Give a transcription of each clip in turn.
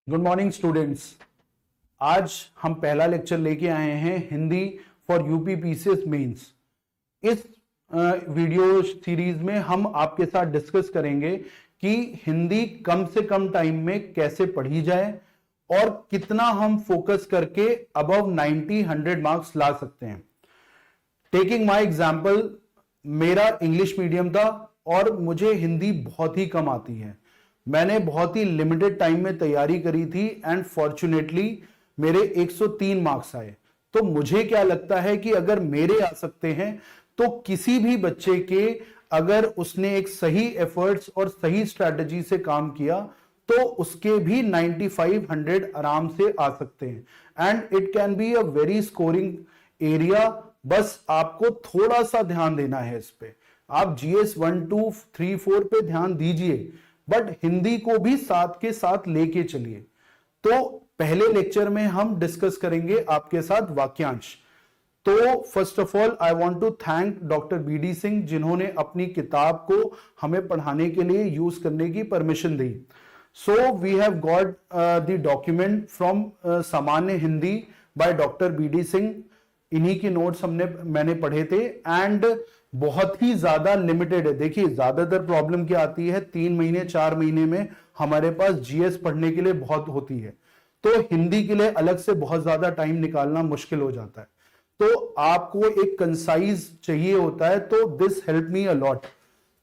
Good morning students. आज हम पहला लेक्चर लेके आए हैं Hindi for UP PCS mains. इस वीडियो सीरीज में हम आपके साथ डिस्कस करेंगे कि हिंदी कम से कम टाइम में कैसे पढ़ी जाए और कितना हम फोकस करके अबव 90-100 मार्क्स ला सकते हैं। टेकिंग माय एग्जांपल, मेरा इंग्लिश मीडियम था और मुझे हिंदी बहुत ही कम आती है। मैंने बहुत ही लिमिटेड टाइम में तैयारी करी थी एंड फॉर्चुनेटली मेरे 103 मार्क्स आए। तो मुझे क्या लगता है कि अगर मेरे आ सकते हैं तो किसी भी बच्चे के, अगर उसने एक सही एफर्ट्स और सही स्ट्रैटेजी से काम किया तो उसके भी 95-100 आराम से आ सकते हैं and it can be a very scoring area. बस आपको थोड़ा सा ध्यान देना है इस पे। आप जीएस 1, 2, 3, 4 पे ध्यान दीजिए, बट हिंदी को भी साथ के साथ लेके चलिए। तो पहले लेक्चर में हम डिस्कस करेंगे आपके साथ वाक्यांश। तो first of all I want to thank doctor BD Singh, जिन्होंने अपनी किताब को हमें पढ़ाने के लिए यूज करने की परमिशन दी। So we have got the document from Samanya Hindi by doctor BD Singh. इन्हीं की नोट्स मैंने पढ़े थे एंड बहुत ही ज्यादा लिमिटेड है। देखिए ज्यादातर प्रॉब्लम क्या आती है, 3 महीने 4 महीने में हमारे पास जीएस पढ़ने के लिए बहुत होती है, तो हिंदी के लिए अलग से बहुत ज्यादा टाइम निकालना मुश्किल हो जाता है। तो आपको एक कंसाइज चाहिए होता है, तो this help me a lot.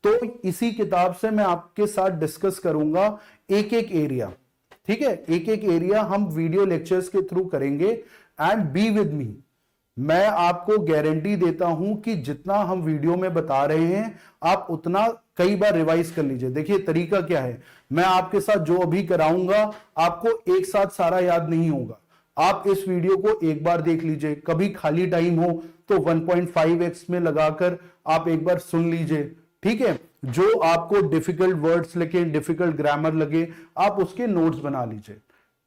तो इसी किताब से मैं आपके साथ डिस्कस करूंगा एक एक एरिया। ठीक है, एक एक एरिया हम वीडियो लेक्चर्स के थ्रू करेंगे एंड बी विद मी। मैं आपको गारंटी देता हूं कि जितना हम वीडियो में बता रहे हैं आप उतना कई बार रिवाइज कर लीजिए। देखिए तरीका क्या है, मैं आपके साथ जो अभी कराऊंगा आपको एक साथ सारा याद नहीं होगा। आप इस वीडियो को एक बार देख लीजिए, कभी खाली टाइम हो तो 1.5x में लगाकर आप एक बार सुन लीजिए। ठीक है, जो आपको डिफिकल्ट वर्ड्स लगे, डिफिकल्ट ग्रामर लगे, आप उसके नोट्स बना लीजिए।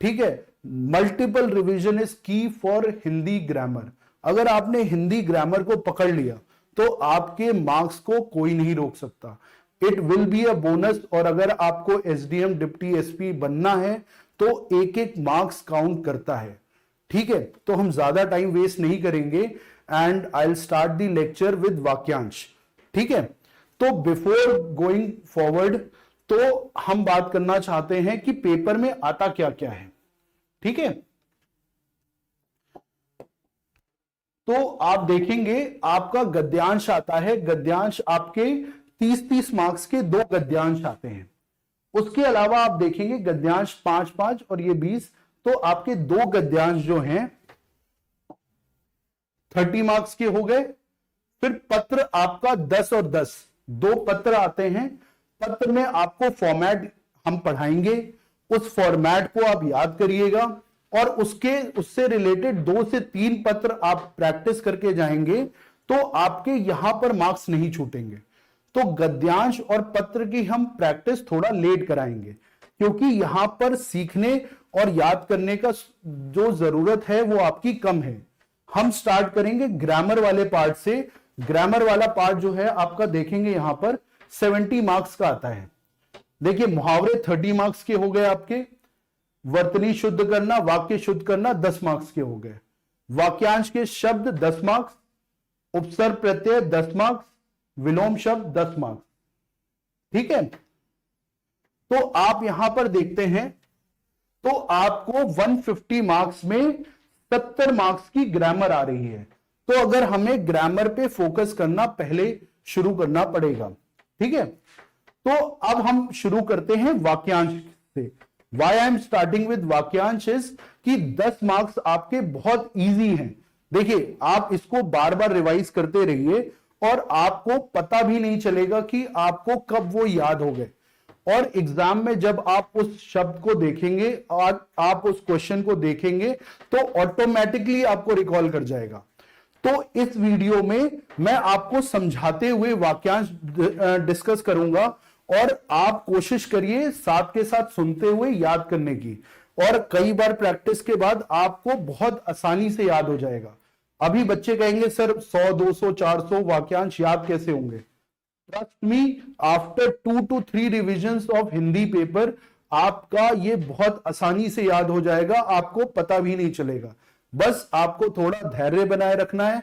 ठीक है, मल्टीपल रिवीजन इज की फॉर हिंदी ग्रामर। अगर आपने हिंदी ग्रामर को पकड़ लिया तो आपके मार्क्स को कोई नहीं रोक सकता। It will be a bonus. और अगर आपको एसडीएम डिप्टी एसपी बनना है तो एक एक मार्क्स काउंट करता है। ठीक है, तो हम ज्यादा टाइम वेस्ट नहीं करेंगे and I will start the lecture with वाक्यांश। ठीक है, तो बिफोर गोइंग फॉरवर्ड तो हम बात करना चाहते हैं कि पेपर में आता क्या क्या है। ठीक है, तो आप देखेंगे आपका गद्यांश आता है। गद्यांश आपके 30-30 मार्क्स के 2 गद्यांश आते हैं। उसके अलावा आप देखेंगे गद्यांश 5-5 और ये 20, तो आपके 2 गद्यांश जो हैं 30 मार्क्स के हो गए। फिर पत्र आपका 10 और 10, 2 पत्र आते हैं। पत्र में आपको फॉर्मेट हम पढ़ाएंगे, उस फॉर्मेट को आप याद करिएगा और उससे रिलेटेड 2 से 3 पत्र आप प्रैक्टिस करके जाएंगे तो आपके यहां पर मार्क्स नहीं छूटेंगे। तो गद्यांश और पत्र की हम प्रैक्टिस थोड़ा लेट कराएंगे, क्योंकि यहां पर सीखने और याद करने का जो जरूरत है वो आपकी कम है। हम स्टार्ट करेंगे ग्रामर वाले पार्ट से। ग्रामर वाला पार्ट जो है आपका देखेंगे यहां पर 70 मार्क्स का आता है। देखिए मुहावरे 30 मार्क्स के हो गए आपके, वर्तनी शुद्ध करना, वाक्य शुद्ध करना 10 मार्क्स के हो गए, वाक्यांश के शब्द 10 मार्क्स, उपसर्ग प्रत्यय 10 मार्क्स, विलोम शब्द 10 मार्क्स। ठीक है, तो आप यहां पर देखते हैं तो आपको 150 मार्क्स में 70 मार्क्स की ग्रामर आ रही है। तो अगर हमें ग्रामर पे फोकस करना पहले शुरू करना पड़ेगा। ठीक है, तो अब हम शुरू करते हैं वाक्यांश से। Why I am starting with वाक्यांश is कि 10 मार्क्स आपके बहुत इजी हैं। देखिए आप इसको बार बार रिवाइज करते रहिए और आपको पता भी नहीं चलेगा कि आपको कब वो याद हो गए। और एग्जाम में जब आप उस शब्द को देखेंगे और आप उस क्वेश्चन को देखेंगे तो ऑटोमेटिकली आपको रिकॉल कर जाएगा। तो इस वीडियो में मैं आपको समझाते हुए वाक्यांश डिस्कस करूंगा और आप कोशिश करिए साथ के साथ सुनते हुए याद करने की, और कई बार प्रैक्टिस के बाद आपको बहुत आसानी से याद हो जाएगा। अभी बच्चे कहेंगे सर 100, 200, 400 वाक्यांश याद कैसे होंगे? Trust me, after 2 to 3 revisions of Hindi paper आपका ये बहुत आसानी से याद हो जाएगा, आपको पता भी नहीं चलेगा। बस आपको थोड़ा धैर्य बनाए रखना है।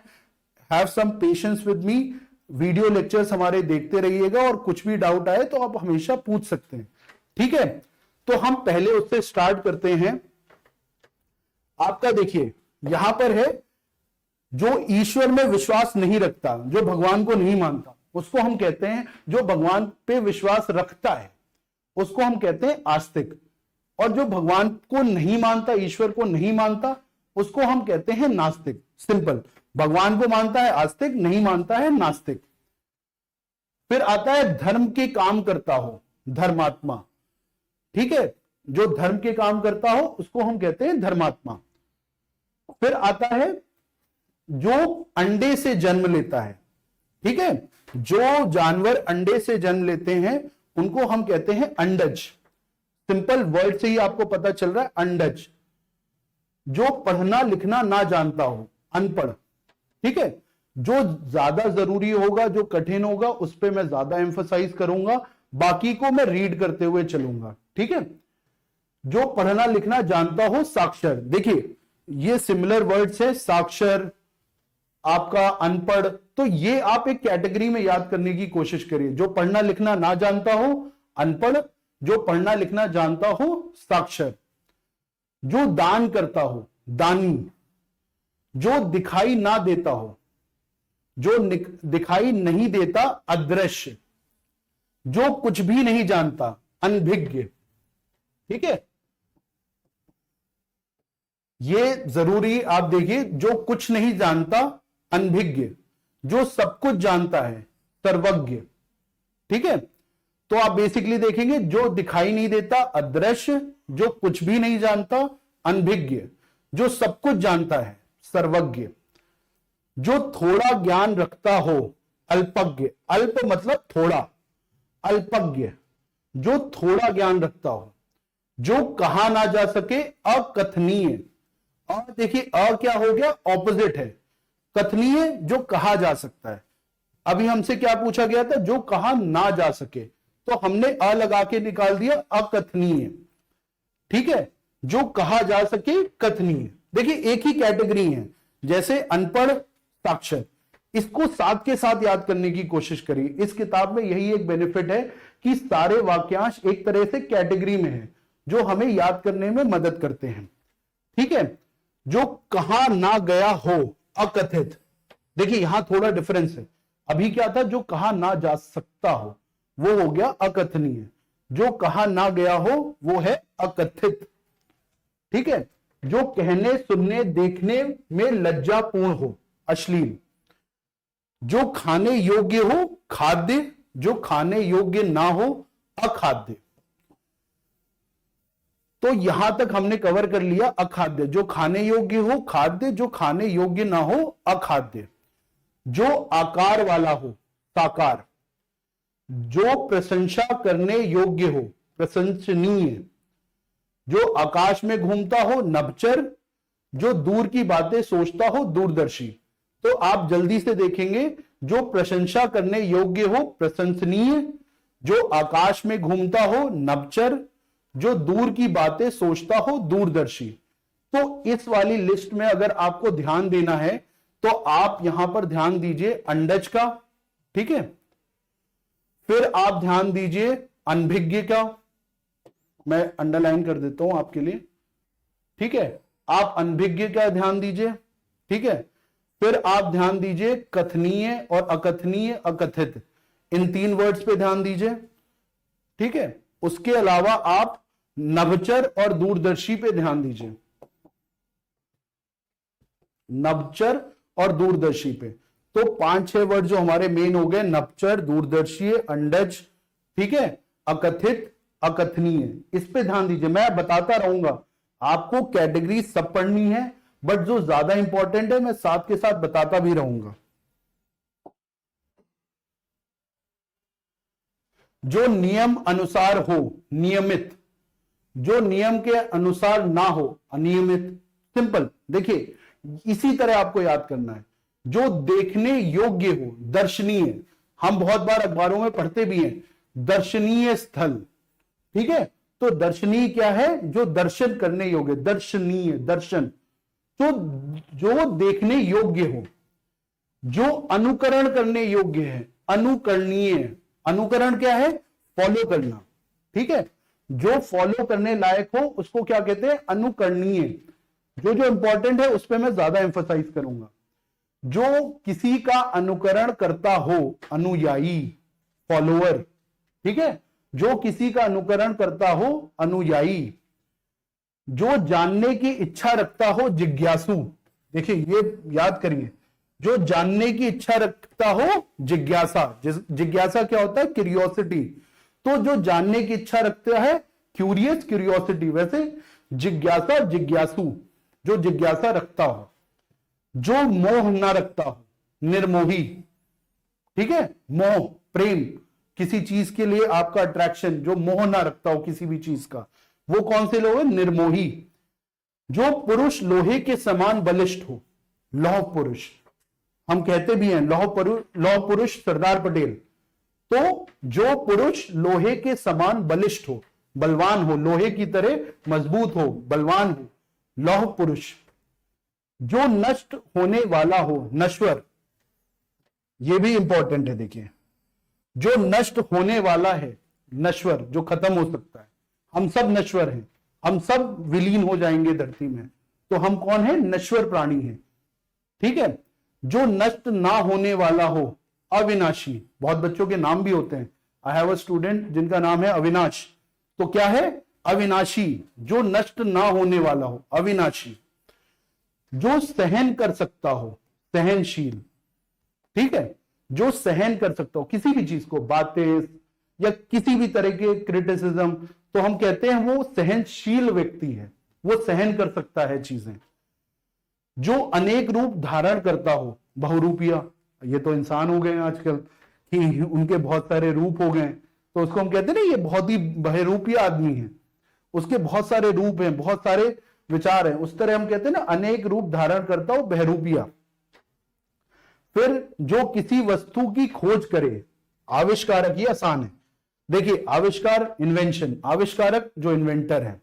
Have some patience with me. Video lectures हमारे देखते रहिएगा और कुछ भी डाउट आए तो आप हमेशा पूछ सकते हैं, ठीक है। तो हम पहले उससे स्टार्ट करते हैं। आपका देखिए यहां पर है, जो ईश्वर में विश्वास नहीं रखता, जो भगवान को नहीं मानता, उसको हम कहते हैं, जो भगवान पे विश्वास रखता है उसको हम कहते हैं आस्तिक, और जो भगवान को नहीं मानता, ईश्वर को नहीं मानता, उसको हम कहते हैं नास्तिक। सिंपल, भगवान को मानता है आस्तिक, नहीं मानता है नास्तिक। फिर आता है धर्म के काम करता हो, धर्मात्मा, ठीक है, जो धर्म के काम करता हो उसको हम कहते हैं धर्मात्मा। फिर आता है जो अंडे से जन्म लेता है, ठीक है, जो जानवर अंडे से जन्म लेते हैं उनको हम कहते हैं अंडज। सिंपल वर्ड से ही आपको पता चल रहा है, अंडज। जो पढ़ना लिखना ना जानता हो, अनपढ़, ठीक है। जो ज्यादा जरूरी होगा, जो कठिन होगा, उस पर मैं ज्यादा एम्फसाइज करूंगा, बाकी को मैं रीड करते हुए चलूंगा, ठीक है। जो पढ़ना लिखना जानता हो, साक्षर। देखिए ये सिमिलर वर्ड्स है, साक्षर, आपका अनपढ़, तो ये आप एक कैटेगरी में याद करने की कोशिश करिए। जो पढ़ना लिखना ना जानता हो, अनपढ़, जो पढ़ना लिखना जानता हो, साक्षर। जो दान करता हो, दानी। जो दिखाई ना देता हो, जो दिखाई नहीं देता, अदृश्य। जो कुछ भी नहीं जानता, अनभिज्ञ, ठीक है। ये जरूरी आप देखिए, जो कुछ नहीं जानता, अनभिज्ञ। जो सब कुछ जानता है, सर्वज्ञ, ठीक है। तो आप बेसिकली देखेंगे, जो दिखाई नहीं देता, अदृश्य। जो कुछ भी नहीं जानता, अनभिज्ञ। जो सब कुछ जानता है, सर्वज्ञ। जो थोड़ा ज्ञान रखता हो, अल्पज्ञ। अल्प मतलब थोड़ा, अल्पज्ञ। जो थोड़ा ज्ञान रखता हो। जो कहा ना जा सके, अकथनीय। और देखिए अ क्या हो गया, ऑपोजिट है। कथनीय जो कहा जा सकता है। अभी हमसे क्या पूछा गया था, जो कहा ना जा सके, तो हमने अ लगा के निकाल दिया अकथनीय, ठीक है। जो कहा जा सके, कथनीय। देखिए एक ही कैटेगरी है, जैसे अनपढ़, साक्षर। इसको साथ के साथ याद करने की कोशिश करिए। इस किताब में यही एक बेनिफिट है कि सारे वाक्यांश एक तरह से कैटेगरी में है, जो हमें याद करने में मदद करते हैं, ठीक है। जो कहा ना गया हो, अकथित। देखिए यहां थोड़ा डिफरेंस है। अभी क्या था, जो कहा ना जा सकता हो, वो हो गया अकथनीय। जो कहा ना गया हो, वो है अकथित, ठीक है। जो कहने, सुनने, देखने में लज्जापूर्ण हो, अश्लील। जो खाने योग्य हो, खाद्य। जो खाने योग्य ना हो, अखाद्य। तो यहां तक हमने कवर कर लिया अखाद्य। जो खाने योग्य हो, खाद्य। जो खाने योग्य ना हो, अखाद्य। जो आकार वाला हो, साकार। जो प्रशंसा करने योग्य हो, प्रशंसनीय। जो आकाश में घूमता हो, नभचर। जो दूर की बातें सोचता हो, दूरदर्शी। तो आप जल्दी से देखेंगे, जो प्रशंसा करने योग्य हो, प्रशंसनीय। जो आकाश में घूमता हो, नभचर। जो दूर की बातें सोचता हो, दूरदर्शी। तो इस वाली लिस्ट में अगर आपको ध्यान देना है तो आप यहां पर ध्यान दीजिए अंडज का, ठीक है। फिर आप ध्यान दीजिए अनभिज्ञ का, मैं अंडरलाइन कर देता हूं आपके लिए, ठीक है। आप अनभिज्ञ का ध्यान दीजिए, ठीक है। फिर आप ध्यान दीजिए कथनीय और अकथनीय, अकथित, इन 3 वर्ड्स पे ध्यान दीजिए, ठीक है। उसके अलावा आप नभचर और दूरदर्शी पे ध्यान दीजिए, नभचर और दूरदर्शी पे। तो 5-6 वर्ड जो हमारे मेन हो गए, नभचर, दूरदर्शी, अंडज, ठीक है, अकथित, अकथनीय, इस पे ध्यान दीजिए। मैं बताता रहूंगा, आपको कैटेगरी सब पढ़नी है, बट जो ज्यादा इंपॉर्टेंट है मैं साथ के साथ बताता भी रहूंगा। जो नियम अनुसार हो, नियमित। जो नियम के अनुसार ना हो, अनियमित। सिंपल, देखिए इसी तरह आपको याद करना है। जो देखने योग्य हो, दर्शनीय। हम बहुत बार अखबारों में पढ़ते भी हैं, दर्शनीय स्थल, ठीक है। तो दर्शनीय क्या है? जो दर्शन करने योग्य, दर्शनीय, दर्शन जो देखने योग्य हो, जो अनुकरण करने योग्य है, अनुकरणीय। अनुकरण क्या है? फॉलो करना, ठीक है। जो फॉलो करने लायक हो उसको क्या कहते हैं? अनुकरणीय। जो इंपॉर्टेंट है उस पर मैं ज्यादा एम्फसाइज करूंगा। जो किसी का अनुकरण करता हो, अनुयायी, फॉलोअर, ठीक है। जो किसी का अनुकरण करता हो, अनुयायी। जो जानने की इच्छा रखता हो, जिज्ञासु। देखिए ये याद करिए, जो जानने की इच्छा रखता हो, जिज्ञासा। जिज्ञासा क्या होता है? क्यूरियोसिटी। तो जो जानने की इच्छा रखता है, क्यूरियस, क्यूरियोसिटी। वैसे जिज्ञासा, जिज्ञासु, जो जिज्ञासा रखता हो। जो मोह ना रखता हो, निर्मोही, ठीक है। मोह, प्रेम, किसी चीज के लिए आपका अट्रैक्शन, जो मोह ना रखता हो किसी भी चीज का, वो कौन से लोग हैं? निर्मोही। जो पुरुष लोहे के समान बलिष्ठ हो, लौह पुरुष, हम कहते भी हैं लौह पुरुष सरदार पटेल। तो जो पुरुष लोहे के समान बलिष्ठ हो, बलवान हो, लोहे की तरह मजबूत हो, बलवान हो, लौह पुरुष। जो नष्ट होने वाला हो, नश्वर। यह भी इंपॉर्टेंट है, देखिए। जो नष्ट होने वाला है, नश्वर, जो खत्म हो सकता है। हम सब नश्वर हैं, हम सब विलीन हो जाएंगे धरती में। तो हम कौन है? नश्वर प्राणी हैं, ठीक है। जो नष्ट ना होने वाला हो, अविनाशी। बहुत बच्चों के नाम भी होते हैं। आई हैव अ स्टूडेंट जिनका नाम है अविनाश। तो क्या है? अविनाशी। जो नष्ट ना होने वाला हो, अविनाशी। जो सहन कर सकता हो, सहनशील, ठीक है। जो सहन कर सकता हो किसी भी चीज को, बातें या किसी भी तरह के क्रिटिसिज्म, तो हम कहते हैं वो सहनशील व्यक्ति है, वो सहन कर सकता है चीजें। जो अनेक रूप धारण करता हो, बहुरूपिया। ये तो इंसान हो गए आजकल कि उनके बहुत सारे रूप हो गए, तो उसको हम कहते हैं ना, ये बहुत ही बहुरूपिया आदमी है, उसके बहुत सारे रूप हैं, बहुत सारे विचार हैं। उस तरह हम कहते हैं ना, अनेक रूप धारण करता हो, बहरूपिया। फिर जो किसी वस्तु की खोज करे, आविष्कारक। ये आसान है, देखिए। आविष्कार, इन्वेंशन, आविष्कारक जो इन्वेंटर है।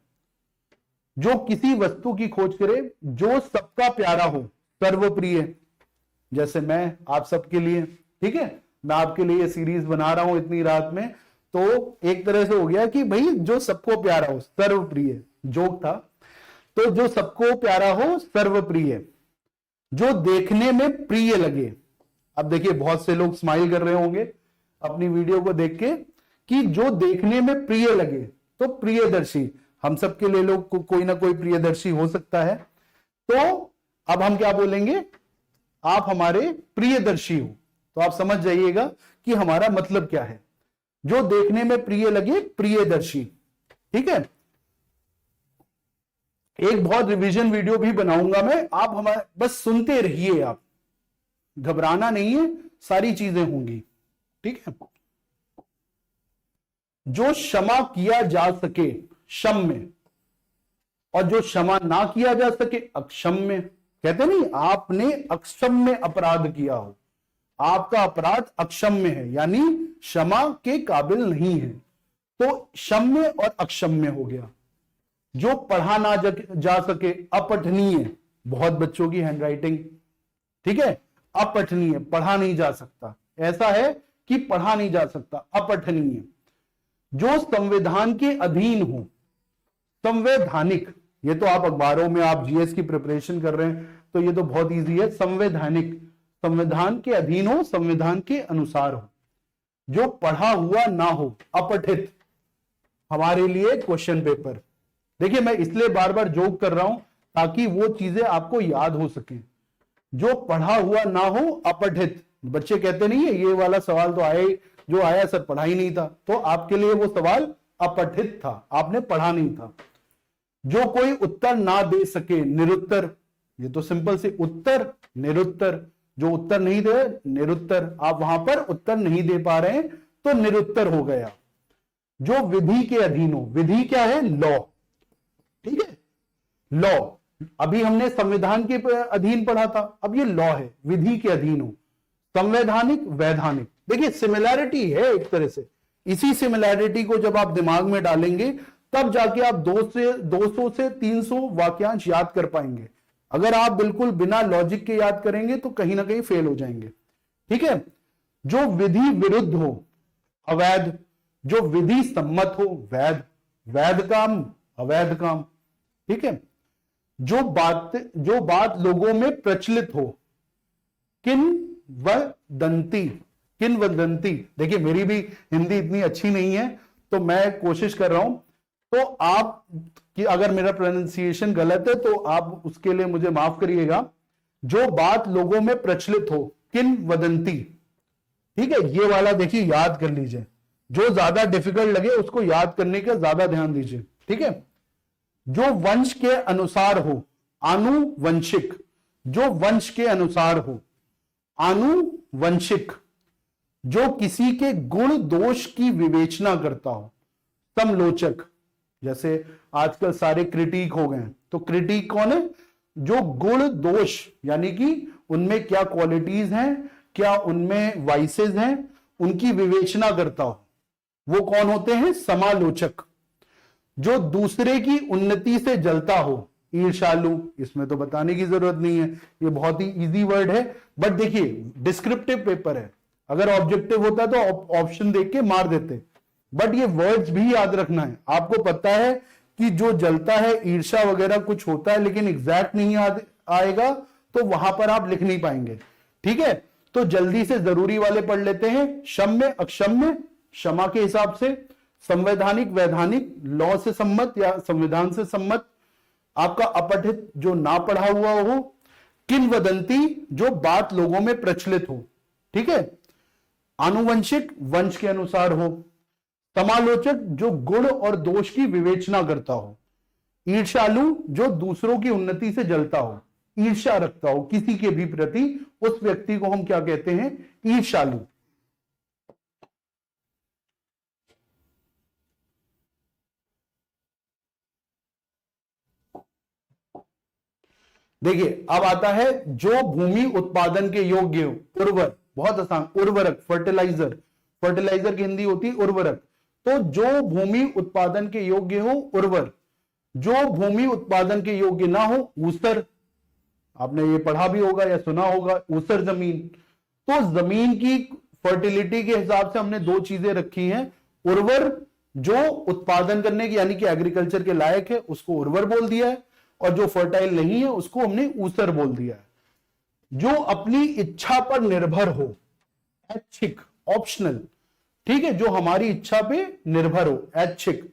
जो किसी वस्तु की खोज करे, जो सबका प्यारा हो, सर्वप्रिय। जैसे मैं आप सबके लिए, ठीक है, मैं आपके लिए सीरीज बना रहा हूं इतनी रात में, तो एक तरह से हो गया कि भाई जो सबको प्यारा हो, सर्वप्रिय, जोक था। तो जो सबको प्यारा हो, सर्वप्रिय। जो देखने में प्रिय लगे। अब देखिए बहुत से लोग स्माइल कर रहे होंगे अपनी वीडियो को देख के कि जो देखने में प्रिय लगे, तो प्रियदर्शी। हम सबके लिए लोग कोई ना कोई प्रियदर्शी हो सकता है। तो अब हम क्या बोलेंगे? आप हमारे प्रियदर्शी हो। तो आप समझ जाइएगा कि हमारा मतलब क्या है। जो देखने में प्रिय लगे, प्रियदर्शी, ठीक है। एक बहुत रिवीजन वीडियो भी बनाऊंगा मैं, आप हमारे बस सुनते रहिए, आप घबराना नहीं है, सारी चीजें होंगी, ठीक है। जो क्षमा किया जा सके, क्षम्य, और जो क्षमा ना किया जा सके, अक्षम्य। कहते नहीं, आपने अक्षम्य अपराध किया हो, आपका अपराध अक्षम्य है, यानी क्षमा के काबिल नहीं है, तो क्षम्य और अक्षम्य हो गया। जो पढ़ा ना जा सके, अपठनीय। बहुत बच्चों की हैंडराइटिंग, ठीक है, अपठनीय, पढ़ा नहीं जा सकता। ऐसा है कि पढ़ा नहीं जा सकता, अपठनीय। जो संविधान के अधीन हो, संवैधानिक। ये तो आप अखबारों में, आप जीएस की प्रिपरेशन कर रहे हैं तो ये तो बहुत इजी है। संवैधानिक, संविधान के अधीन हो, संविधान के अनुसार हो। जो पढ़ा हुआ ना हो, अपठित। हमारे लिए क्वेश्चन पेपर, देखिए मैं इसलिए बार बार जोक कर रहा हूं ताकि वो चीजें आपको याद हो सके। जो पढ़ा हुआ ना हो, अपठित। बच्चे कहते नहीं है ये वाला सवाल तो आए, जो आया सर पढ़ा ही नहीं था, तो आपके लिए वो सवाल अपठित था, आपने पढ़ा नहीं था। जो कोई उत्तर ना दे सके, निरुत्तर। ये तो सिंपल से उत्तर, निरुत्तर। जो उत्तर नहीं दे, निरुत्तर। आप वहां पर उत्तर नहीं दे पा रहे हैं तो निरुत्तर हो गया। जो विधि के अधीन हो, विधि क्या है? लॉ, ठीक है, लॉ। अभी हमने संविधान के अधीन पढ़ा था, अब ये लॉ है, विधि के अधीन हो। संवैधानिक, वैधानिक। देखिए सिमिलैरिटी है एक तरह से। इसी सिमिलैरिटी को जब आप दिमाग में डालेंगे तब जाके आप 200 से 300 वाक्यांश याद कर पाएंगे। अगर आप बिल्कुल बिना लॉजिक के याद करेंगे तो कहीं ना कहीं फेल हो जाएंगे। ठीक है, जो विधि विरुद्ध हो अवैध, जो विधि सम्मत हो वैध, वैध काम अवैध काम। ठीक है, जो बात लोगों में प्रचलित हो किंवदंती, किंवदंती। देखिए मेरी भी हिंदी इतनी अच्छी नहीं है तो मैं कोशिश कर रहा हूं, तो आप कि अगर मेरा प्रोनाउंसिएशन गलत है तो आप उसके लिए मुझे माफ करिएगा। जो बात लोगों में प्रचलित हो किंवदंती। ठीक है, ये वाला देखिए याद कर लीजिए, जो ज्यादा डिफिकल्ट लगे उसको याद करने का ज्यादा ध्यान दीजिए। ठीक है, जो वंश के अनुसार हो आनुवंशिक, जो वंश के अनुसार हो आनुवंशिक, जो किसी के गुण दोष की विवेचना करता हो समलोचक। जैसे आजकल सारे क्रिटिक हो गए, तो क्रिटिक कौन है? जो गुण दोष यानी कि उनमें क्या क्वालिटीज हैं, क्या उनमें वाइसेस हैं, उनकी विवेचना करता हो, वो कौन होते हैं? समालोचक। जो दूसरे की उन्नति से जलता हो ईर्ष्यालु, इसमें तो बताने की जरूरत नहीं है, ये बहुत ही इजी वर्ड है, बट देखिए डिस्क्रिप्टिव पेपर है, अगर ऑब्जेक्टिव होता तो ऑप्शन देख के मार देते, बट ये वर्ड्स भी याद रखना है। आपको पता है कि जो जलता है ईर्ष्या वगैरह कुछ होता है, लेकिन एग्जैक्ट नहीं याद आएगा तो वहां पर आप लिख नहीं पाएंगे। ठीक है, तो जल्दी से जरूरी वाले पढ़ लेते हैं। क्षम्य अक्षम्य, क्षमा के हिसाब से, संवैधानिक वैधानिक, लॉ से सम्मत या संविधान से सम्मत, आपका अपठित जो ना पढ़ा हुआ हो, किंवदंती जो बात लोगों में प्रचलित हो। ठीक है, आनुवंशिक वंश के अनुसार हो, समालोचक जो गुण और दोष की विवेचना करता हो, ईर्ष्यालु जो दूसरों की उन्नति से जलता हो, ईर्ष्या रखता हो किसी के भी प्रति, उस व्यक्ति को हम क्या कहते हैं? ईर्ष्यालु। देखिए अब आता है जो भूमि उत्पादन के योग्य हो, उर्वर, बहुत आसान, उर्वरक, फर्टिलाइजर, फर्टिलाइजर की हिंदी होती है उर्वरक। तो जो भूमि उत्पादन के योग्य हो उर्वर, जो भूमि उत्पादन के योग्य ना हो ऊसर। आपने ये पढ़ा भी होगा या सुना होगा, ऊसर जमीन। तो जमीन की फर्टिलिटी के हिसाब से हमने दो चीजें रखी हैं, उर्वर जो उत्पादन करने की यानी कि एग्रीकल्चर के लायक है उसको उर्वर बोल दिया है, और जो फर्टाइल नहीं है उसको हमने ऊसर बोल दिया है। जो अपनी इच्छा पर निर्भर हो, ऐच्छिक, ऑप्शनल। ठीक है, जो हमारी इच्छा पे निर्भर हो, ऐच्छिक।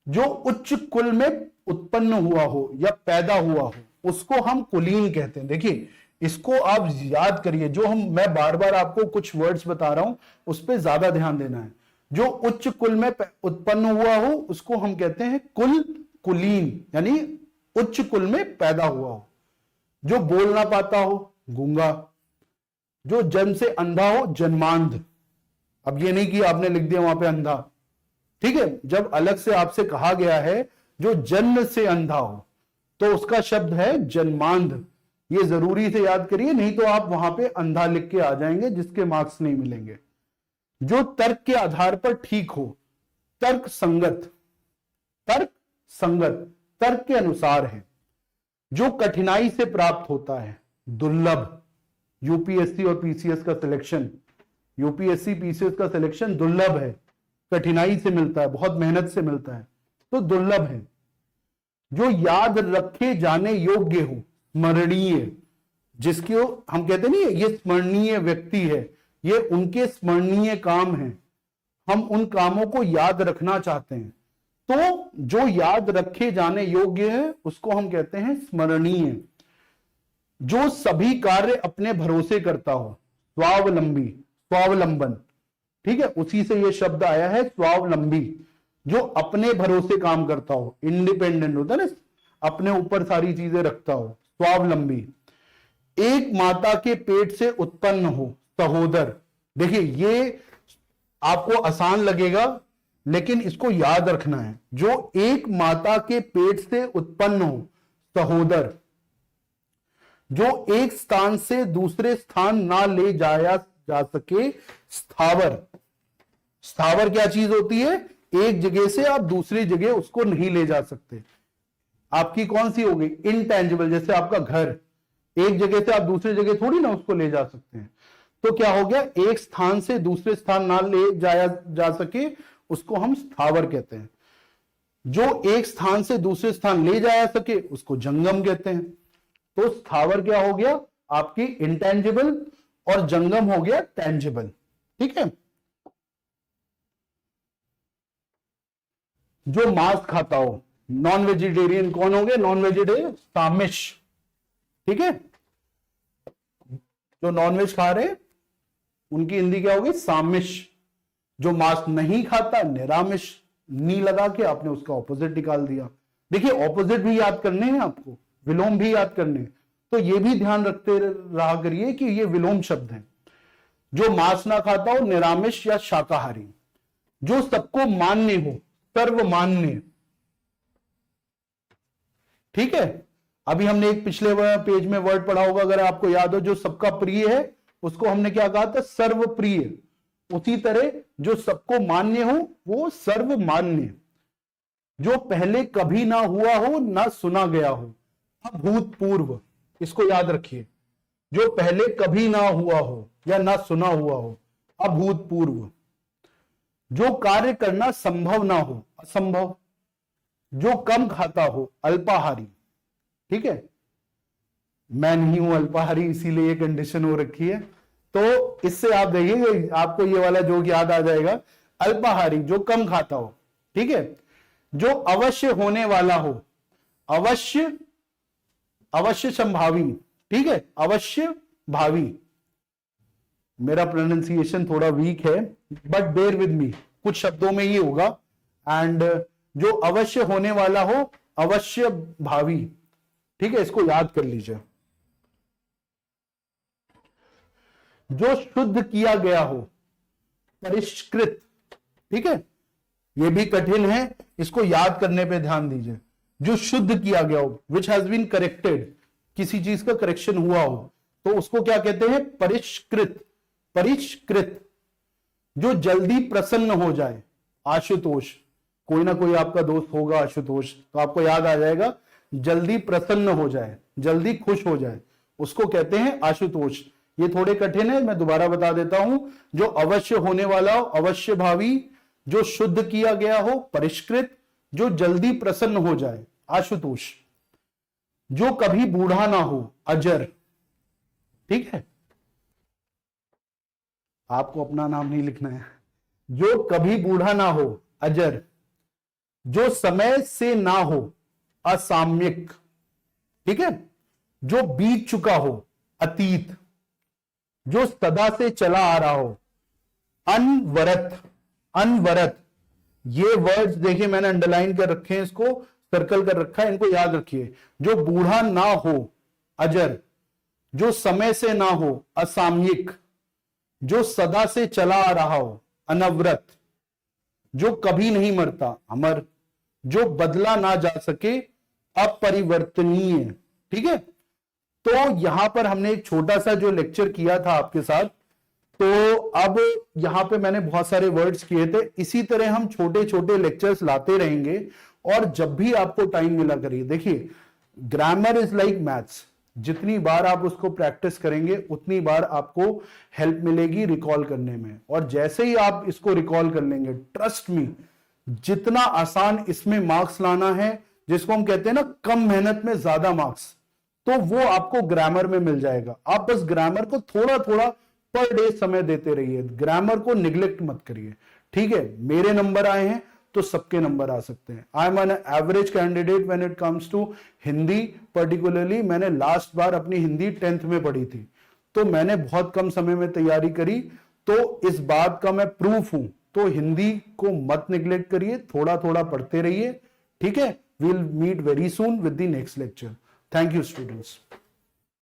जो उच्च कुल में उत्पन्न हुआ हो या पैदा हुआ हो उसको हम कुलीन कहते हैं। देखिए इसको आप याद करिए, जो मैं बार बार आपको कुछ वर्ड्स बता रहा हूं उस पर ज्यादा ध्यान देना है। जो उच्च कुल में उत्पन्न हुआ हो उसको हम कहते हैं कुलीन, यानी उच्च कुल में पैदा हुआ हो। जो बोल ना पाता हो गूंगा, जो जन्म से अंधा हो जन्मांध। अब ये नहीं कि आपने लिख दिया वहां पे अंधा, ठीक है, जब अलग से आपसे कहा गया है जो जन्म से अंधा हो तो उसका शब्द है जन्मांध। ये जरूरी से याद करिए, नहीं तो आप वहां पे अंधा लिख के आ जाएंगे जिसके मार्क्स नहीं मिलेंगे। जो तर्क के आधार पर ठीक हो, तर्क संगत, तर्क संगत, तर्क के अनुसार है। जो कठिनाई से प्राप्त होता है, दुर्लभ। यूपीएससी और पीसीएस का सिलेक्शन, यूपीएससी पीसीएस का सिलेक्शन दुर्लभ है, कठिनाई से मिलता है, बहुत मेहनत से मिलता है, तो दुर्लभ है। जो याद रखे जाने योग्य हो, स्मरणीय, जिसको हम कहते नहीं ये स्मरणीय व्यक्ति है, ये उनके स्मरणीय काम हैं, हम उन कामों को याद रखना चाहते हैं, तो जो याद रखे जाने योग्य है उसको हम कहते हैं स्मरणीय। जो सभी कार्य अपने भरोसे करता हो, स्वावलंबी, स्वावलंबन, ठीक है, उसी से ये शब्द आया है स्वावलंबी। जो अपने भरोसे काम करता हो, इंडिपेंडेंट होता है ना, अपने ऊपर सारी चीजें रखता हो, स्वावलंबी। एक माता के पेट से उत्पन्न हो, सहोदर। देखिए ये आपको आसान लगेगा लेकिन इसको याद रखना है। जो एक माता के पेट से उत्पन्न हो, सहोदर। जो एक स्थान से दूसरे स्थान ना ले जाया जा सके, स्थावर। स्थावर क्या चीज होती है? एक जगह से आप दूसरी जगह उसको नहीं ले जा सकते। आपकी कौन सी हो गई? इनटेंजिबल। जैसे आपका घर, एक जगह से आप दूसरी जगह थोड़ी ना उसको ले जा सकते हैं। तो क्या हो गया? एक स्थान से दूसरे स्थान ना ले जाया जा सके उसको हम स्थावर कहते हैं। जो एक स्थान से दूसरे स्थान ले जाया सके उसको जंगम कहते हैं। तो स्थावर क्या हो गया? आपकी इंटेंजिबल, और जंगम हो गया टेंजिबल। ठीक है। जो मांस खाता हो, नॉन वेजिटेरियन कौन हो गए? नॉन वेजिटेरियन सामिश। ठीक है। जो नॉनवेज खा रहे उनकी हिंदी क्या होगी? सामिश। जो मांस नहीं खाता, निरामिष। नी लगा के आपने उसका ऑपोजिट निकाल दिया। देखिए, ऑपोजिट भी याद करने हैं आपको, विलोम भी याद करने हैं, तो ये भी ध्यान रखते रहा करिए कि ये विलोम शब्द हैं। जो मांस ना खाता हो, निरामिष या शाकाहारी। जो सबको मान्य हो, सर्वमान्य। ठीक है। अभी हमने एक पिछले पेज में वर्ड पढ़ा होगा, अगर आपको याद हो, जो सबका प्रिय है उसको हमने क्या कहा था? सर्वप्रिय। उसी तरह जो सबको मान्य हो वो सर्वमान्य। जो पहले कभी ना हुआ हो, ना सुना गया हो, अभूतपूर्व। इसको याद रखिए। जो पहले कभी ना हुआ हो या ना सुना हुआ हो, अभूतपूर्व। जो कार्य करना संभव ना हो, असंभव। जो कम खाता हो, अल्पाहारी। ठीक है। मैं नहीं हूं अल्पाहारी, इसीलिए ये कंडीशन हो रखी है। तो इससे आप देखिए, आपको ये वाला जोक याद आ जाएगा। अल्पाहारी, जो कम खाता हो। ठीक है। जो अवश्य होने वाला हो, अवश्य, अवश्य संभावी। ठीक है। अवश्य भावी। मेरा प्रोनाउंसिएशन थोड़ा वीक है, बट बेयर विद मी, कुछ शब्दों में ये होगा। एंड जो अवश्य होने वाला हो, अवश्य भावी। ठीक है। इसको याद कर लीजिए। जो शुद्ध किया गया हो, परिष्कृत। ठीक है। यह भी कठिन है, इसको याद करने पे ध्यान दीजिए। जो शुद्ध किया गया हो, विच हैज बीन करेक्टेड, किसी चीज का करेक्शन हुआ हो, तो उसको क्या कहते हैं? परिष्कृत। परिष्कृत। जो जल्दी प्रसन्न हो जाए, आशुतोष। कोई ना कोई आपका दोस्त होगा आशुतोष, तो आपको याद आ जाएगा। जल्दी प्रसन्न हो जाए, जल्दी खुश हो जाए, उसको कहते हैं आशुतोष। ये थोड़े कठिन है, मैं दोबारा बता देता हूं। जो अवश्य होने वाला हो, अवश्य भावी। जो शुद्ध किया गया हो, परिष्कृत। जो जल्दी प्रसन्न हो जाए, आशुतोष। जो कभी बूढ़ा ना हो, अजर। ठीक है। आपको अपना नाम नहीं लिखना है। जो कभी बूढ़ा ना हो, अजर। जो समय से ना हो, असाम्यक। ठीक है। जो बीत चुका हो, अतीत। जो सदा से चला आ रहा हो, अनवरत। अनवरत। ये वर्ड्स देखिए, मैंने अंडरलाइन कर रखे हैं, इसको सर्कल कर रखा है, इनको याद रखिए। जो बूढ़ा ना हो, अजर। जो समय से ना हो, असामयिक। जो सदा से चला आ रहा हो, अनवरत। जो कभी नहीं मरता, अमर। जो बदला ना जा सके, अपरिवर्तनीय। ठीक है। तो यहां पर हमने एक छोटा सा जो लेक्चर किया था आपके साथ, तो अब यहां पे मैंने बहुत सारे वर्ड्स किए थे। इसी तरह हम छोटे छोटे लेक्चर्स लाते रहेंगे, और जब भी आपको टाइम मिला करिए। देखिए, ग्रामर इज लाइक मैथ्स। जितनी बार आप उसको प्रैक्टिस करेंगे, उतनी बार आपको हेल्प मिलेगी रिकॉल करने में। और जैसे ही आप इसको रिकॉल कर लेंगे, ट्रस्ट मी, जितना आसान इसमें मार्क्स लाना है, जिसको हम कहते हैं ना कम मेहनत में ज्यादा मार्क्स, तो वो आपको ग्रामर में मिल जाएगा। आप बस ग्रामर को थोड़ा थोड़ा पर डे समय देते रहिए, ग्रामर को निग्लेक्ट मत करिए। ठीक है। मेरे नंबर आए हैं तो सबके नंबर आ सकते हैं। I am an average candidate when it comes to Hindi. Particularly मैंने लास्ट बार अपनी हिंदी 10th में पढ़ी थी, तो मैंने बहुत कम समय में तैयारी करी, तो इस बात का मैं प्रूफ हूं। तो हिंदी को मत निग्लेक्ट करिए, थोड़ा थोड़ा पढ़ते रहिए। ठीक है। We'll meet very soon with the next lecture. Thank you students.